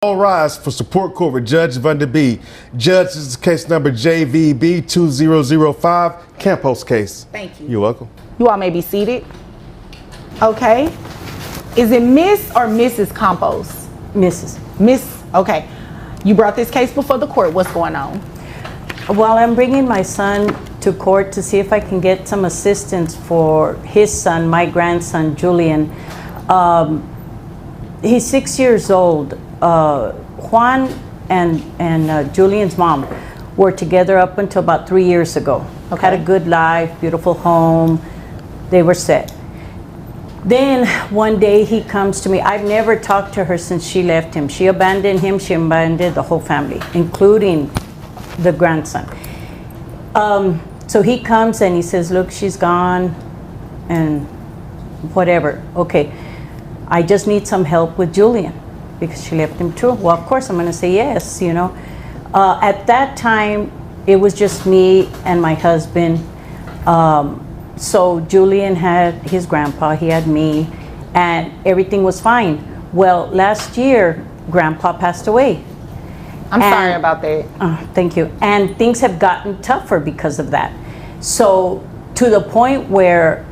All rise for support court with Judge Deadbeat. Judge, this is case number JVB 2005, Campos case. Thank you. You're welcome. You all may be seated. Okay. Is it Miss or Mrs. Campos? Mrs. Miss, okay. You brought this case before the court. What's going on? Well, I'm bringing my son to court to see if I can get some assistance for his son, my grandson, Julian. He's 6 years old. Juan and Julian's mom were together up until about 3 years ago. Okay. Had a good life, beautiful home. They were set. Then one day he comes to me. I've never talked to her since she left him. She abandoned him. She abandoned the whole family, including the grandson. So he comes and he says, look, she's gone and whatever. Okay, I just need some help with Julian because she left him too. Well, of course I'm going to say yes, you know. At that time, it was just me and my husband. So Julian had his grandpa, he had me, and everything was fine. Well, last year, grandpa passed away. I'm sorry about that. Thank you. And things have gotten tougher because of that. So to the point where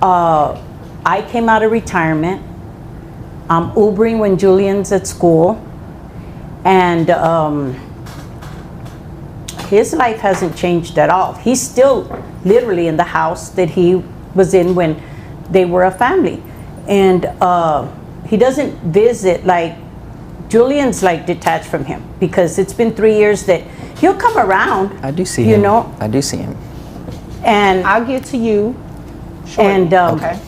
I came out of retirement, I'm Ubering when Julian's at school, and his life hasn't changed at all. He's still literally in the house that he was in when they were a family. And he doesn't visit, like, Julian's like detached from him because it's been 3 years that he'll come around. I do see him. You know? I do see him. And I'll get to you shortly. And okay.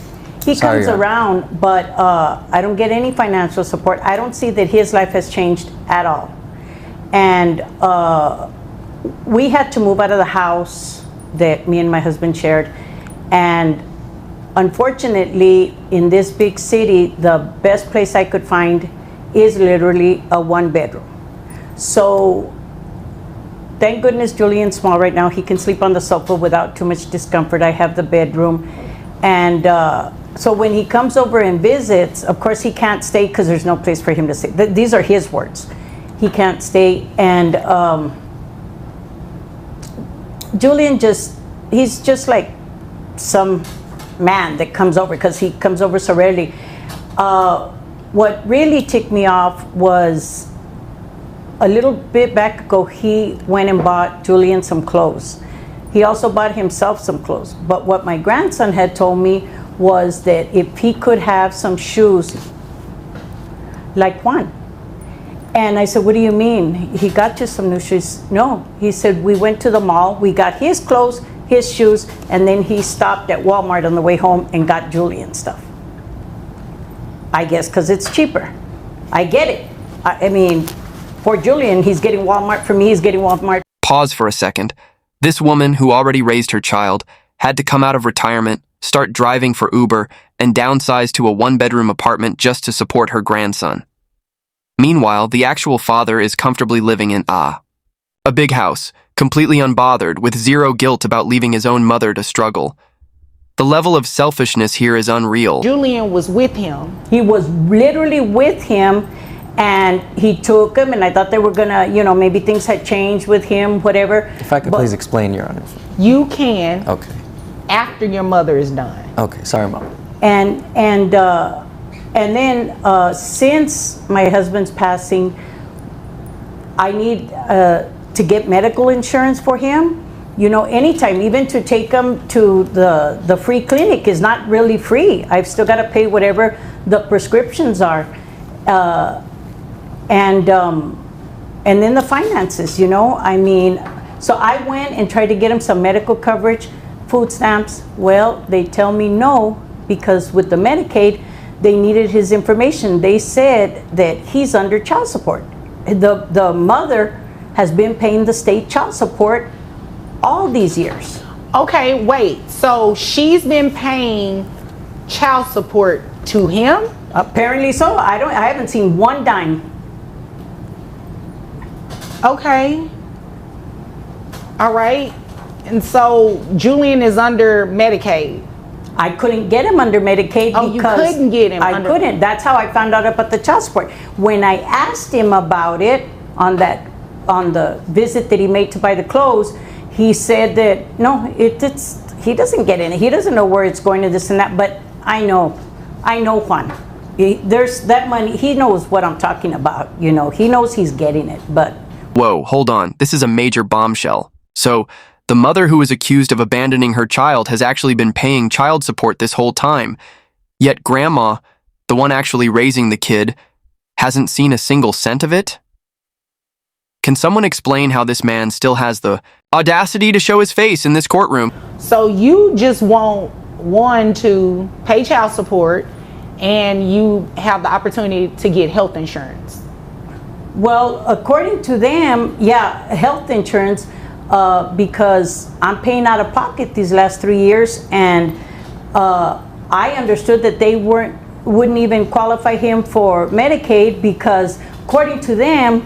he Sorry, comes around, but I don't get any financial support. I don't see that his life has changed at all. And we had to move out of the house that me and my husband shared. And unfortunately, in this big city, the best place I could find is literally a one-bedroom. So thank goodness Julian's small right now. He can sleep on the sofa without too much discomfort. I have the bedroom. And so when he comes over and visits, of course he can't stay because there's no place for him to stay. These are his words. He can't stay. And Julian he's just like some man that comes over because he comes over so rarely. What really ticked me off was a little bit back ago, he went and bought Julian some clothes. He also bought himself some clothes. But what my grandson had told me was that if he could have some shoes like Juan. And I said, what do you mean? He got you some new shoes? No, he said, we went to the mall, we got his clothes, his shoes, and then he stopped at Walmart on the way home and got Julian stuff. I guess because it's cheaper. I get it. I mean, for Julian, he's getting Walmart. For me, he's getting Walmart. Pause for a second. This woman, who already raised her child, had to come out of retirement, start driving for Uber, and downsize to a one-bedroom apartment just to support her grandson. Meanwhile, the actual father is comfortably living in a big house, completely unbothered, with zero guilt about leaving his own mother to struggle. The level of selfishness here is unreal. Julian was with him. He was literally with him, and he took him, and I thought they were gonna, you know, maybe things had changed with him, whatever. If I could please explain, Your Honor. You can. Okay. After your mother is done. Okay, sorry, Mom. And then since my husband's passing, I need to get medical insurance for him. You know, anytime, even to take him to the free clinic is not really free. I've still got to pay whatever the prescriptions are. And then the finances, you know, I mean, so I went and tried to get him some medical coverage, food stamps. Well, they tell me no, because with the Medicaid, they needed his information. They said that he's under child support. The mother has been paying the state child support all these years. Okay, wait. So she's been paying child support to him? Apparently so. I haven't seen one dime. Okay. All right. And so Julian is under Medicaid. I couldn't get him under Medicaid Oh, you because couldn't get him I under- couldn't. That's how I found out about the child support. When I asked him about it on the visit that he made to buy the clothes, he said that no, he doesn't get in it. He doesn't know where it's going to this and that. But I know Juan. There's that money. He knows what I'm talking about. You know, he knows he's getting it. But Whoa, hold on. This is a major bombshell. So, the mother who is accused of abandoning her child has actually been paying child support this whole time. Yet grandma, the one actually raising the kid, hasn't seen a single cent of it? Can someone explain how this man still has the audacity to show his face in this courtroom? So you just want one to pay child support, and you have the opportunity to get health insurance. well, according to them, yeah, health insurance, because I'm paying out of pocket these last 3 years, and I understood that they wouldn't even qualify him for Medicaid because, according to them,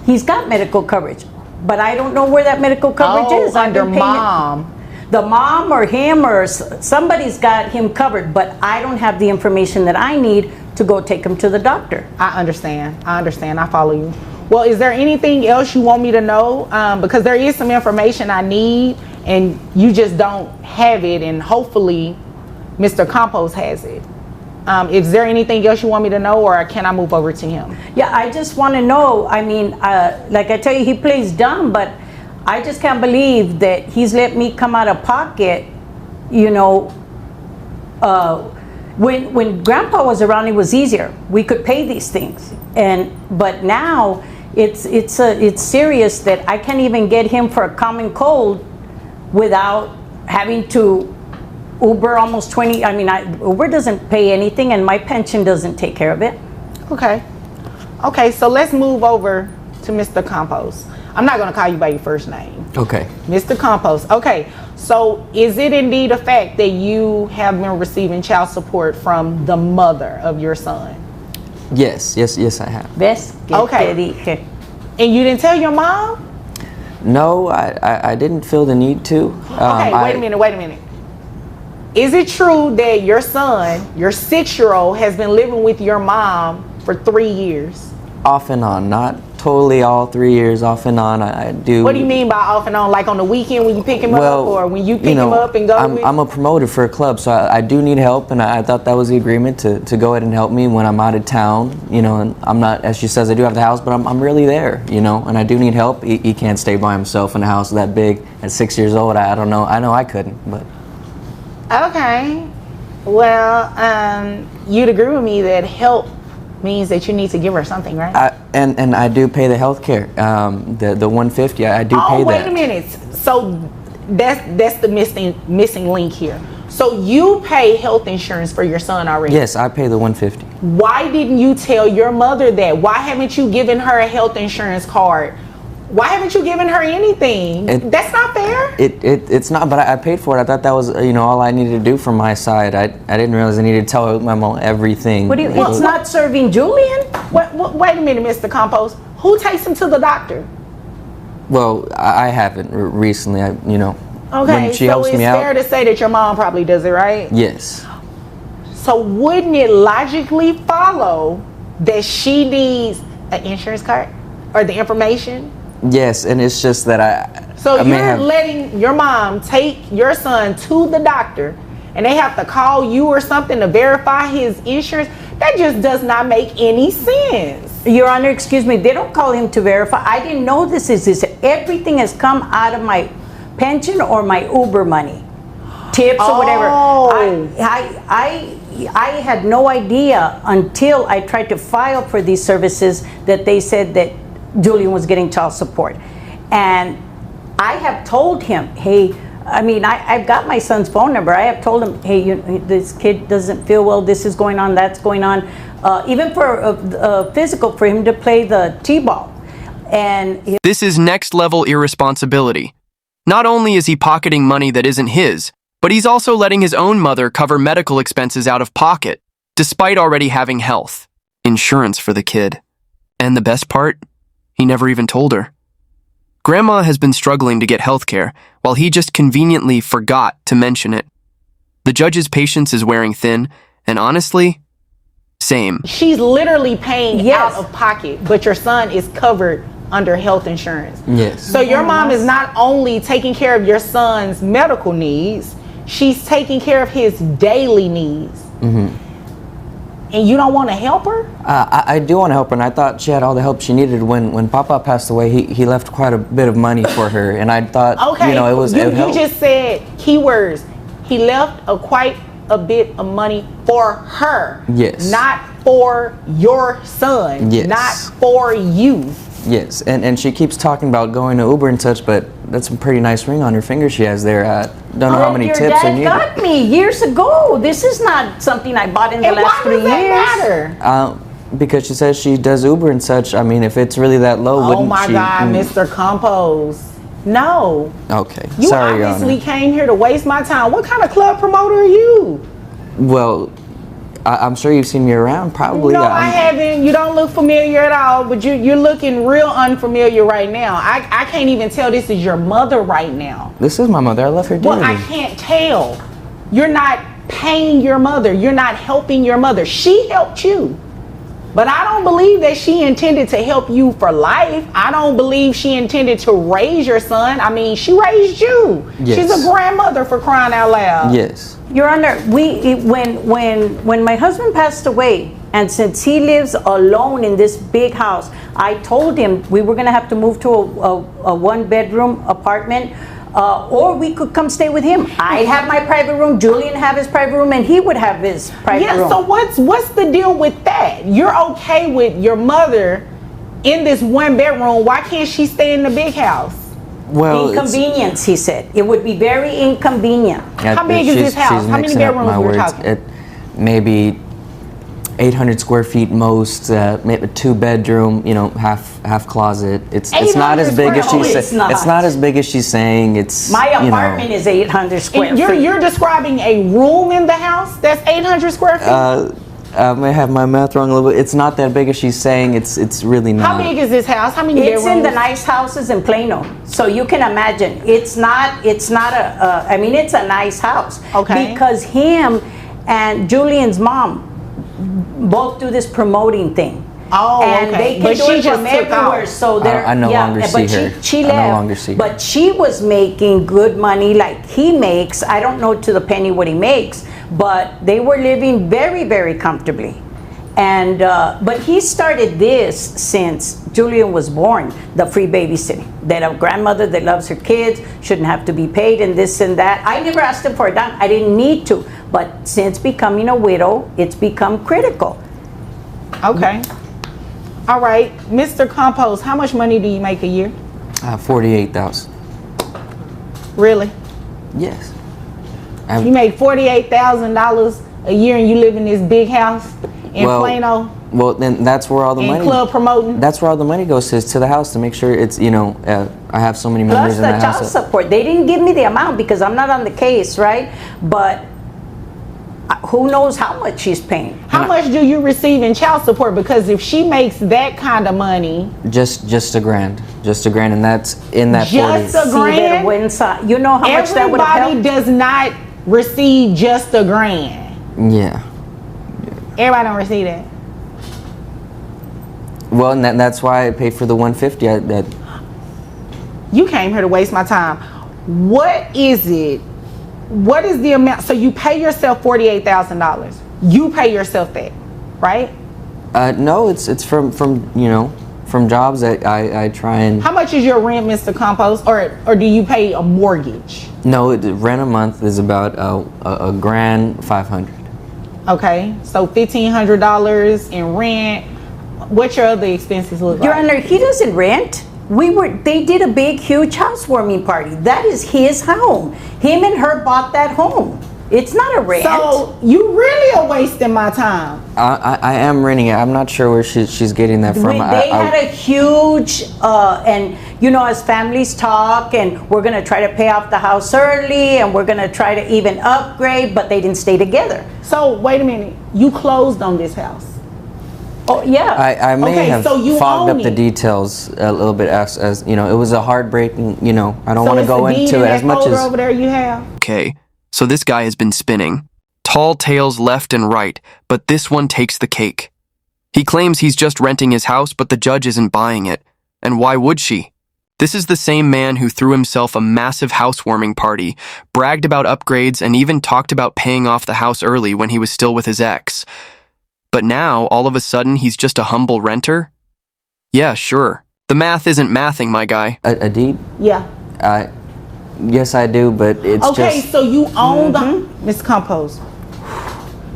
he's got medical coverage. But I don't know where that medical coverage is. I've Under been paying it- mom. The mom or him or somebody's got him covered, but I don't have the information that I need to go take him to the doctor. I understand. I follow you. Well, is there anything else you want me to know? Because there is some information I need, and you just don't have it, and hopefully Mr. Campos has it. Is there anything else you want me to know, or can I move over to him? Yeah, I just want to know. I mean, like I tell you, he plays dumb, but I just can't believe that he's let me come out of pocket. You know, when Grandpa was around, it was easier. We could pay these things, but now it's serious that I can't even get him for a common cold without having to Uber almost 20. I mean, Uber doesn't pay anything, and my pension doesn't take care of it. Okay, so let's move over to Mr. Campos. I'm not going to call you by your first name. Okay. Mr. Campos. Okay, so is it indeed a fact that you have been receiving child support from the mother of your son? Yes, I have. ¿Ves? Que Okay. te dije? And you didn't tell your mom? No, I didn't feel the need to. Okay, wait a minute. Is it true that your son, your 6-year-old, has been living with your mom for 3 years? Off and on, not totally all 3 years, off and on. I do. What do you mean by off and on? Like on the weekend when you pick him up, or when you pick him up and go with? I'm a promoter for a club, so I do need help, and I thought that was the agreement to go ahead and help me when I'm out of town, and I'm not, as she says, I do have the house, but I'm really there, and I do need help. He can't stay by himself in a house that big at 6 years old. I don't know. I know I couldn't, but. Okay. Well, you'd agree with me that help means that you need to give her something, right? And I do pay the health care, the $150. I do pay that. Oh, wait a minute. So that's the missing link here. So you pay health insurance for your son already? Yes, I pay the $150. Why didn't you tell your mother that? Why haven't you given her a health insurance card? Why haven't you given her anything? That's not fair. It's not, but I paid for it. I thought that was all I needed to do from my side. I didn't realize I needed to tell my mom everything. What do you? It's not serving Julian. Wait a minute, Mr. Campos. Who takes him to the doctor? Well, I haven't recently. Okay, when she so helps it's me fair out. to say that your mom probably does it, right? Yes. So wouldn't it logically follow that she needs an insurance card or the information? Yes, and it's just that So I may you're have, letting your mom take your son to the doctor, and they have to call you or something to verify his insurance? That just does not make any sense. Your Honor, excuse me. They don't call him to verify. I didn't know this is this. Everything has come out of my pension or my Uber money, tips or whatever. I had no idea until I tried to file for these services that they said that Julian was getting child support. And I have told him, hey, I've got my son's phone number. I have told him, hey, this kid doesn't feel well. This is going on, that's going on. Even for physical, for him to play the t-ball. And This is next level irresponsibility. Not only is he pocketing money that isn't his, but he's also letting his own mother cover medical expenses out of pocket, despite already having health insurance for the kid. And the best part? He never even told her. Grandma has been struggling to get health care, while he just conveniently forgot to mention it. The judge's patience is wearing thin, and honestly, same. She's literally paying Yes. out of pocket, but your son is covered under health insurance. Yes. So your mom is not only taking care of your son's medical needs, she's taking care of his daily needs. And you don't want to help her? I do want to help her, and I thought she had all the help she needed. When Papa passed away, he left quite a bit of money for her, and I thought, Okay, it would you help. just said keywords. He left quite a bit of money for her. Yes. Not for your son. Yes. Not for you. Yes, and she keeps talking about going to Uber and such, but that's a pretty nice ring on her finger she has there. Don't know how many Your tips are dad needed. got me years ago. This is not something I bought in the And last why 3 does years. that matter? Because she says she does Uber and such. I mean, if it's really that low, Oh wouldn't my she? God, Mr. Compose. No. Okay, You sorry, Your obviously Honor. came here to waste my time. What kind of club promoter are you? Well, I'm sure you've seen me around, probably. No, I haven't. You don't look familiar at all, but you're looking real unfamiliar right now. I can't even tell this is your mother right now. This is my mother. I left her Well, dearly. I can't tell. You're not paying your mother. You're not helping your mother. She helped you. But I don't believe that she intended to help you for life. I don't believe she intended to raise your son. I mean, she raised you. Yes. She's a grandmother, for crying out loud. Yes. Your Honor, when my husband passed away, and since he lives alone in this big house, I told him we were going to have to move to a one-bedroom apartment, or we could come stay with him. I'd have my private room, Julian have his private room, and he would have his private Yeah, room. so what's the deal with that? You're okay with your mother in this one bedroom. Why can't she stay in the big house? Well, Inconvenience, he said. It would be very inconvenient. How big is this house? How many bedrooms my we're words. talking? Maybe 800 square feet most, maybe 2-bedroom, half closet. It's not as 800 big as square she's feet. It's not. It's not as big as she's saying. It's My apartment is 800 square And feet. you're describing a room in the house that's 800 square feet? I may have my math wrong a little bit. It's not that big as she's saying. It's really not. How big is this house? How many It's bedrooms? in the nice houses in Plano, so you can imagine. It's not a. I mean, it's a nice house. Okay. Because him and Julian's mom both do this promoting thing. Oh, and okay. they can But do she it just from took everywhere. off. So they're I no longer see but her. She I left. no longer see her. But she was making good money, like he makes. I don't know to the penny what he makes, but they were living very, very comfortably. And but he started this since Julian was born, the free babysitting. That a grandmother that loves her kids shouldn't have to be paid and this and that. I never asked him for a dime. I didn't need to. But since becoming a widow, it's become critical. Okay. All right. Mr. Compose, how much money do you make a year? 48,000. Really? Yes. You make $48,000 a year and you live in this big house in Plano Well, then that's where all the and money. club promoting? That's where all the money goes to the house to make sure it's I have so many members Plus in the the child house. support. They didn't give me the amount because I'm not on the case, right? But who knows how much she's paying. How much do you receive in child support? Because if she makes that kind of money, Just $1,000, and that's in that Just 40. a grand? You know how much that would have everybody helped? does not receive just $1,000. Yeah. Everybody don't receive that. Well, and that's why I paid for the 150. You came here to waste my time. What is it? What is the amount? So you pay yourself $48,000. You pay yourself that, right? No, it's from jobs that I try and. How much is your rent, Mr. Compose, or do you pay a mortgage? No, rent a month is about a grand $500. Okay, so $1,500 in rent. What's your other expenses look Your like? Honor, he doesn't rent. They did a big, huge housewarming party. That is his home. Him and her bought that home. It's not a rent. So you really are wasting my time. I am renting it. I'm not sure where she's getting that from. They had a huge, and as families talk, and we're going to try to pay off the house early, and we're going to try to even upgrade, but they didn't stay together. So wait a minute, you closed on this house. Oh, yeah. I may Okay, have so you fogged own up the it. details a little bit as it was a heartbreaking. I don't So want to it's go the deed into in it that as much folder as. over there you have. Okay, So this guy has been spinning. Tall tales left and right, but this one takes the cake. He claims he's just renting his house, but the judge isn't buying it. And why would she? This is the same man who threw himself a massive housewarming party, bragged about upgrades, and even talked about paying off the house early when he was still with his ex. But now, all of a sudden, he's just a humble renter? Yeah, sure. The math isn't mathing, my guy. Adib? Yeah. Yes, I do, but it's Okay, just... so you own the... Miss Compose.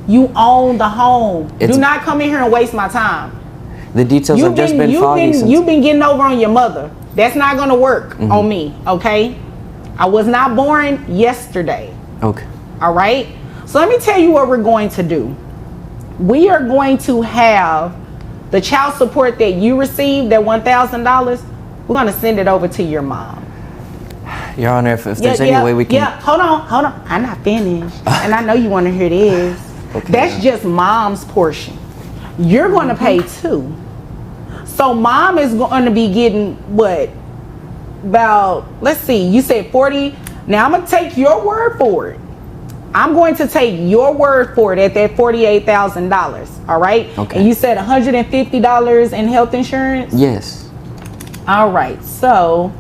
You own the home. Do not come in here and waste my time. The details have just been foggy since... You've been getting over on your mother. That's not going to work on me, okay? I was not born yesterday. Okay. All right? So let me tell you what we're going to do. We are going to have the child support that you received, that $1,000, we're going to send it over to your mom. Your Honor, if there's any way we can... Yeah, hold on. I'm not finished. And I know you want to hear this. Okay. That's just mom's portion. You're going to pay too. So mom is going to be getting what? About, let's see, you said 40. Now I'm going to take your word for it. I'm going to take your word for it at that $48,000. All right? Okay. And you said $150 in health insurance? Yes. All right. So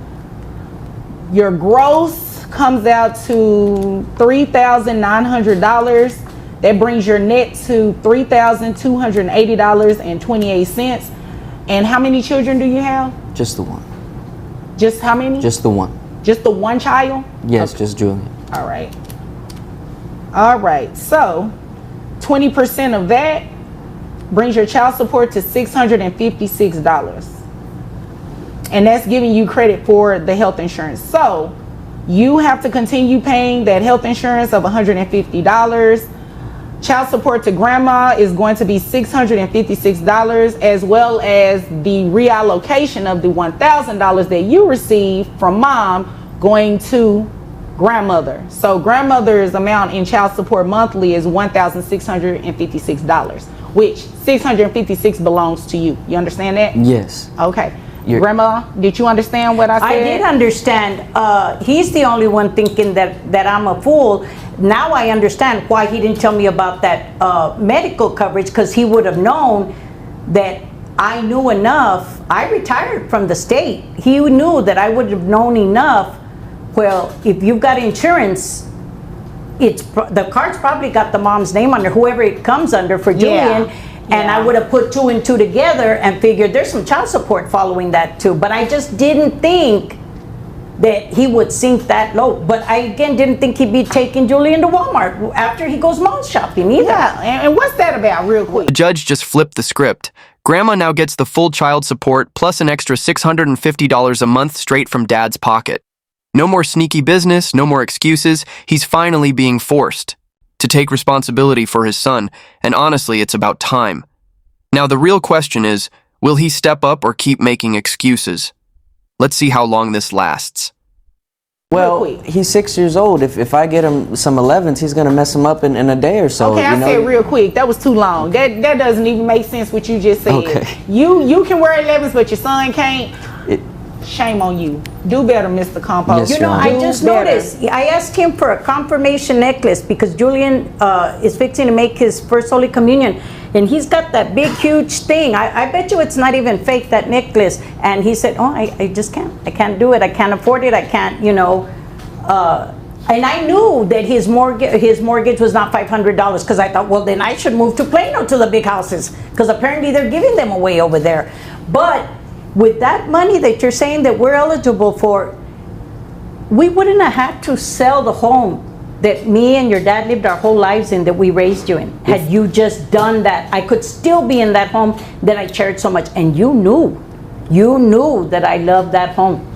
your gross comes out to $3,900. That brings your net to $3,280.28. And how many children do you have? Just the one. Just how many? Just the one. Just the one child? Yes, Okay. just Julian. All right. All right. So 20% of that brings your child support to $656. And that's giving you credit for the health insurance. So you have to continue paying that health insurance of $150. Child support to grandma is going to be $656, as well as the reallocation of the $1,000 that you received from mom going to grandmother. So grandmother's amount in child support monthly is $1,656, which $656 belongs to you. You understand that? Yes. Okay. Grandma, did you understand what I said? I did understand. He's the only one thinking that I'm a fool. Now I understand why he didn't tell me about that medical coverage, because he would have known that I knew enough. I retired from the state. He knew that I would have known enough. Well, if you've got insurance, the card's probably got the mom's name under, whoever it comes under for Julian. And I would have put 2 and 2 together and figured there's some child support following that too. But I just didn't think that he would sink that low. But I, again, didn't think he'd be taking Julian to Walmart after he goes mall shopping either. Yeah, and what's that about, real quick? The judge just flipped the script. Grandma now gets the full child support plus an extra $650 a month straight from dad's pocket. No more sneaky business, no more excuses. He's finally being forced to take responsibility for his son, and honestly, it's about time. Now, the real question is, will he step up or keep making excuses? Let's see how long this lasts. Well, he's 6 years old. If I get him some 11s, he's going to mess him up in a day or so. Okay, I said real quick. That was too long. That doesn't even make sense what you just said. Okay. You can wear 11s, but your son can't. Shame on you. Do better, Mr. Compost. Yes, You know, I just noticed, I asked him for a confirmation necklace because Julian is fixing to make his first Holy Communion. And he's got that big, huge thing. I bet you it's not even fake, that necklace. And he said, oh, I just can't. I can't do it. I can't afford it. I can't, you know. And I knew that his mortgage was not $500 because I thought, well, then I should move to Plano to the big houses because apparently they're giving them away over there. But with that money that you're saying that we're eligible for, we wouldn't have had to sell the home that me and your dad lived our whole lives in, that we raised you in. Had you just done that, I could still be in that home that I cherished so much. And you knew that I loved that home.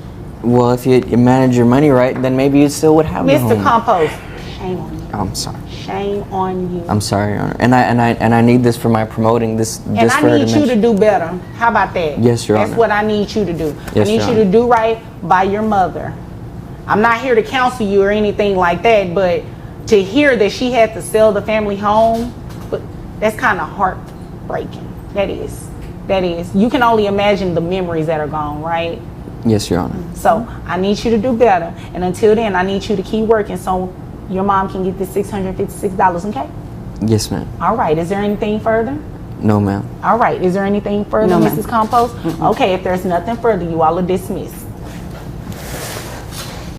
Well, if you manage your money right, then maybe you still would have the home. Mr. Compost, shame on you. I'm sorry. Shame on you. I'm sorry, Your Honor. And I need this for my promoting this. And I need you to do better. How about that? Yes, Your Honor. That's what I need you to do. Yes, I need Your you to Honor. do right by your mother. I'm not here to counsel you or anything like that, but to hear that she had to sell the family home, but that's kind of heartbreaking. That is. You can only imagine the memories that are gone, right? Yes, Your Honor. So I need you to do better. And until then, I need you to keep working so your mom can get this $656, okay? Yes, ma'am. All right, is there anything further? No, ma'am. All right, is there anything further, No, ma'am. Mrs. Compost? Okay, if there's nothing further, you all are dismissed.